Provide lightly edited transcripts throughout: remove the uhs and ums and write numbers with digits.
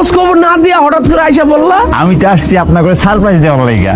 খোঁজ খবর না দিয়া হঠাৎ করে আইসা বললা? আমি তো আসছি আপনার করে সারপ্রাইজ দেওয়ার লাইগা।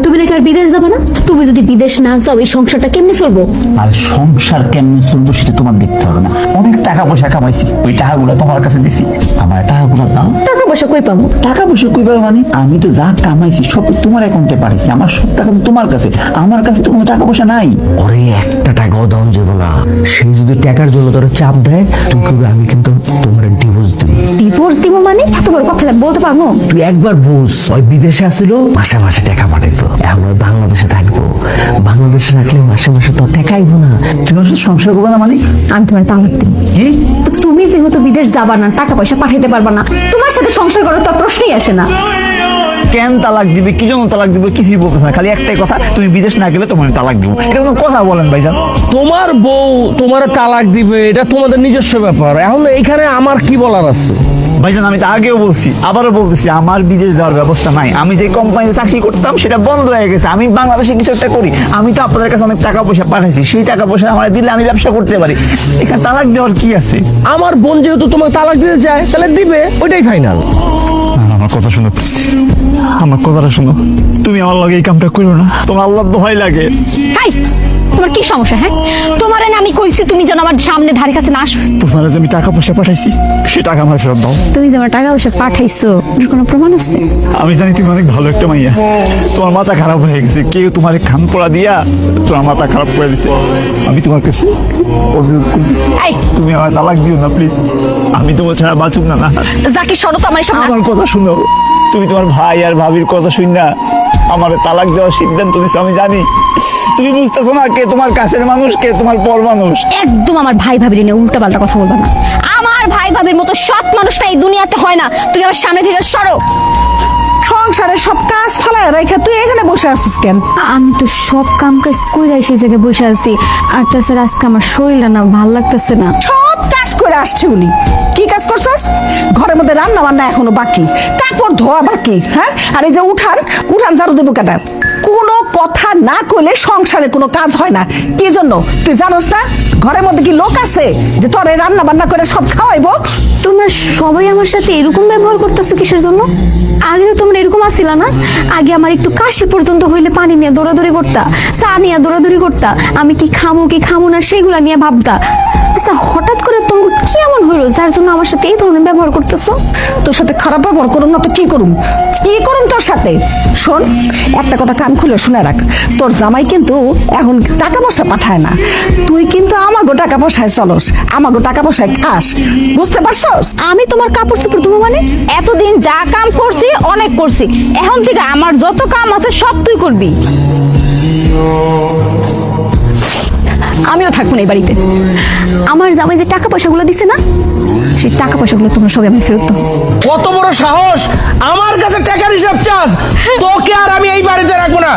তুমি নাকি আর বিদেশ যাবে না? তুমি যদি বিদেশ না যাও এই সংসারটা কেমনে চলবো? আর সংসার কেমনে চলবো সেটা তোমার দেখতে হবে না। অনেক টাকা পয়সা কামাইছি, ওই টাকাগুলো তোমার কাছে দিছি। আমার টাকাগুলো দাও। টাকা পয়সা কই পাবো? টাকা পয়সা কই পাবে মানে? আমি তো যা কামাইছি সব তোমার অ্যাকাউন্টে পাঠাইছি। আমার সব টাকা তো তোমার কাছে, আমার কাছে তো কোনো টাকা পয়সা নাই। ওরে একটা টাকাও দাম যাবো না। সে যদি টাকার জন্য তোর চাপ দেয়, তুই কবি আমি কিন্তু তোমার ডিভোর্স দিব। ডিভোর্স দিব মানে? এত বড় কথা বলতে পারবো? তুই একবার বুঝ, ওই বিদেশে আসছিল মাসে মাসে টাকা পাঠাইতো, এখন ওই বাংলাদেশে থাকবো। বাংলাদেশে থাকলে মাসে মাসে তো টাকা আইবো না। তুমি আমার সাথে সংসার করবে না মানে? আমি তোমার তালাক দিব। কি? তো তুমি যেহেতু বিদেশ যাবা না, টাকা পয়সা পাঠাইতে পারবা না, তোমার সাথে সংসার করার তো প্রশ্নই আসে না। কেন তালাক দিবে, কি জন্য তালাক দিবে কিছুই বলতেছে না, খালি একটাই কথা, তুমি বিদেশ না গেলে তোমার তালাক দিব। এটা কোনো কথা বলেন ভাইজান? তোমার বউ তোমার তালাক দিবে, এটা তোমাদের নিজস্ব ব্যাপার। এখন এইখানে আমার কি বলার আছে? ভাইজান আমি তো আগেও বলছি, আবারও বলতেছি, আমার বিদেশ যাওয়ার ব্যবস্থা নাই। আমি যে কোম্পানিতে চাকরি করতাম সেটা বন্ধ হয়ে গেছে। আমি বাংলাদেশে কিছু একটা করি। আমি তো আপনাদের কাছে অনেক টাকা পয়সা পাঠাইছি, সেই টাকা পয়সা আমার দিলে আমি ব্যবসা করতে পারি। এখানে তালাক দেওয়ার কি আছে? আমার বোন যেহেতু তোমার তালাক দিতে চায়, তাহলে দিবে, ওইটাই ফাইনাল। আমার কথা শুনো প্লিজ, আমার কথাটা শুনো। তুমি আমার লগে এই কামটা করো না, তোমার আল্লাহর দোহাই লাগে। হাই, তোমার কি সমস্যা? হ্যাঁ, তোমারে না আমি কইছি তুমি যেন আমার সামনে ধারে কাছে না আসো। তোমার যে আমি টাকা পয়সা পাঠাইছি সে টাকা আমার ফেরত দাও। তুমি যে আমার টাকা পয়সা পাঠাইছো এর কোনো প্রমাণ আছে? আমি জানি তুমি অনেক ভালো একটা মাইয়া, তোমার মাথা খারাপ হয়ে গেছে, কেউ তোমার খান পোড়া দিয়া তোমার মাথা খারাপ করে দিছে। আমি তোমার কাছে অভিযোগ করতেছি, এই, তুমি আমার তালাক দিও না প্লিজ। আমি তোমার ছাড়া বাঁচুক না। জাকির শোনো তো আমার সব। আমার কথা শুনো, তুমি তোমার ভাই আর ভাবির কথা শুন না আমার তালাক দেওয়ার সিদ্ধান্ত নিছো। আমি জানি তুমি বুঝতেছো না কে তোমার কাছের মানুষ, কে তোমার পর মানুষ। একদম আমার ভাই ভাবির নিয়ে উল্টা পাল্টা কথা বলবা না। আমার ভাই ভাবির মতো সৎ মানুষটা এই দুনিয়াতে হয় না। তুমি আমার সামনে থেকে সরো। সংসারের সব কাজ ফালায় রেখে তুই এখানে বসে আছিস কেন? আমি তো সব কাম কাজ কইরা সেই জায়গায় বসে আছি। আর তাছাড়া আজকে আমার শরীরটা না ভাল লাগতেছে না। সব কাজ করে আসছে উনি। কি কাজ করছস? ঘরের মধ্যে রান্না বান্না এখনো বাকি, কাপড় ধোয়া বাকি। হ্যাঁ, আর এই যে উঠান ঝাড়ু দেবো কেন? কোনো কথা না কইলে সংসারে কোনো কাজ হয় না। কি জন্য তুই জানোস না ঘরের মধ্যে কি লোক আছে যে তোর এই রান্না বান্না করে সব খাওয়াইবো? তোমরা সবাই আমার সাথে এরকম ব্যবহার করতেছো কিসের জন্য? আগে তো তোমরা এরকম আসিলা না। আগে আমার একটু কাশি পর্যন্ত হইলে পানি নিয়ে দৌড়াদৌড়ি করতা, চা নিয়ে দৌড়াদৌড়ি করতা, আমি কি খামো না সেগুলা নিয়ে ভাবতা। আচ্ছা, হঠাৎ করে তোমাকে কি এমন হইলো যার জন্য আমার সাথে এই ধরনের ব্যবহার করতেছো? তোর সাথে খারাপ ব্যবহার করুম না তো কি করুম? কি করুম তোর সাথে? শোন, একটা কথা কান খুলে শুনে রাখ, তোর জামাই কিন্তু এখন টাকা পয়সা পাঠায় না। তুই কিন্তু আমাগো টাকা পয়সায় চলস, আমাগো টাকা পয়সায় খাস, বুঝতে পারছস? আমি তোমার কাপড় চোপড় ধোবো মানে? এতদিন যা কাম করছি অনেক করছি, এখন থেকে আমার যত কাম আছে সব তুই করবি। আমিও থাকবো না এই বাড়িতে। আমার জামাই যে টাকা পয়সাগুলো দিছে না, সেই টাকা পয়সাগুলো তোমরা সবাই আমি ফেরত দাও। কত বড় সাহস আমার কাছে টাকার হিসাব চাস? তোকে আর আমি এই বাড়িতে রাখবো না।